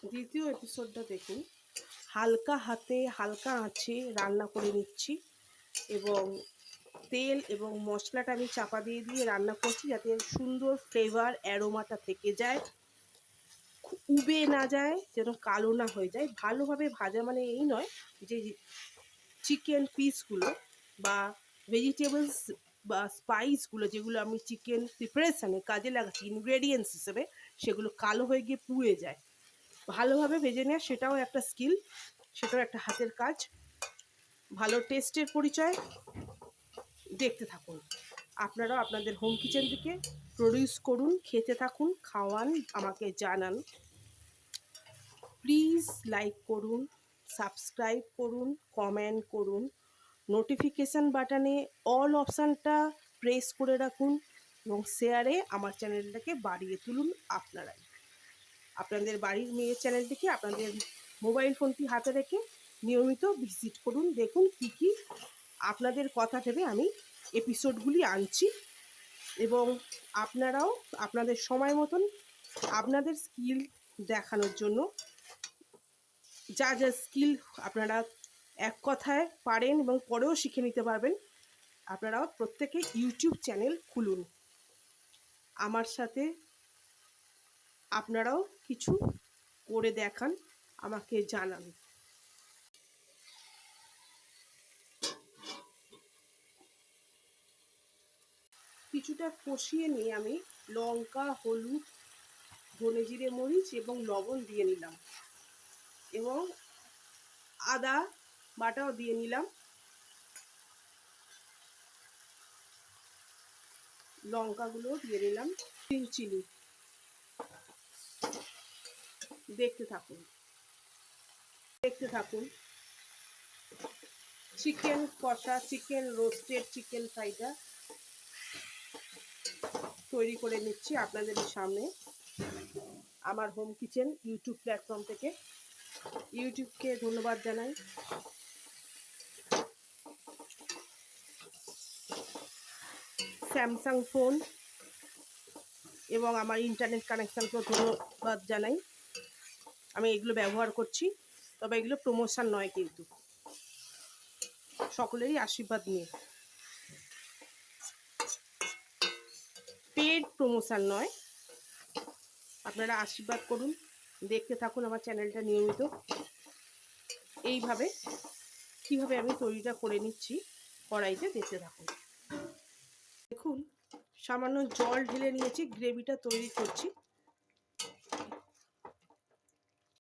দ্বিতীয় এপিসোডটা দেখুন। হালকা হাতে হালকা আঁচে রান্না করে নিচ্ছি এবং তেল এবং মশলাটা আমি চাপা দিয়ে দিয়ে রান্না করছি যাতে সুন্দর ফ্লেভার অ্যারোমাটা থেকে যায়, উবে না যায়, যেন কালো না হয়ে যায়। ভালোভাবে ভাজা মানে এই নয় যে চিকেন পিসগুলো বা ভেজিটেবলস বা স্পাইসগুলো যেগুলো আমি চিকেন প্রিপারেশানে কাজে লাগাচ্ছি ইনগ্রেডিয়েন্টস হিসেবে, সেগুলো কালো হয়ে গিয়ে পুড়ে যায়। ভালোভাবে ভেজে নেওয়া সেটাও একটা স্কিল, সেটাও একটা হাতের কাজ, ভালো টেস্টের পরিচয়। দেখতে থাকুন, আপনারাও আপনাদের হোম কিচেন থেকে প্রডিউস করুন, খেতে থাকুন, খাওয়ান, আমাকে জানান। প্লিজ লাইক করুন, সাবস্ক্রাইব করুন, কমেন্ট করুন, নোটিফিকেশান বাটনে অল অপশানটা প্রেস করে রাখুন এবং শেয়ারে আমার চ্যানেলটাকে বাড়িয়ে তুলুন। আপনাদের বাড়ির মেয়ের চ্যানেলটিকে আপনাদের মোবাইল ফোনটি হাতে রেখে নিয়মিত ভিজিট করুন, দেখুন কী কী আপনাদের কথা ভেবে আমি এপিসোডগুলি আনছি এবং আপনারাও আপনাদের সময় মতন আপনাদের স্কিল দেখানোর জন্য যা যা স্কিল আপনারা এক কথায় পারেন এবং পরেও শিখে নিতে পারবেন, আপনারাও প্রত্যেকে ইউটিউব চ্যানেল খুলুন। আমার সাথে আপনারাও কিছু করে দেখান, আমাকে জানান। কিছুটা কষিয়ে নিয়ে আমি লঙ্কা, হলুদ, ধনে জিরে মরিচ এবং লবণ দিয়ে নিলাম এবং আদা বাটাও দিয়ে নিলাম, লঙ্কাগুলো দিয়ে নিলাম, গ্রিন চিলি। দেখতে থাকুন চিকেন কষা, চিকেন রোস্টেড, চিকেন ফ্রাইটা তৈরি করে নিচ্ছি আপনাদের সামনে আমার হোম কিচেন ইউটিউব প্ল্যাটফর্ম থেকে। ইউটিউবকে ধন্যবাদ জানাই। স্যামসাং ফোন এবং আমার ইন্টারনেট কানেকশানকেও ধন্যবাদ জানাই। আমি এগুলো ব্যবহার করছি, তবে এগুলো প্রমোশন নয়, কিন্তু সকলেরই আশীর্বাদ নিয়ে, পেড প্রমোশন নয়। আপনারা আশীর্বাদ করুন, দেখতে থাকুন আমার চ্যানেলটা নিয়মিত। এইভাবে কীভাবে আমি তৈরিটা করে নিচ্ছি কড়াইতে, দেখতে থাকুন। দেখুন, সামান্য জল ঢেলে নিয়েছি, গ্রেভিটা তৈরি করছি।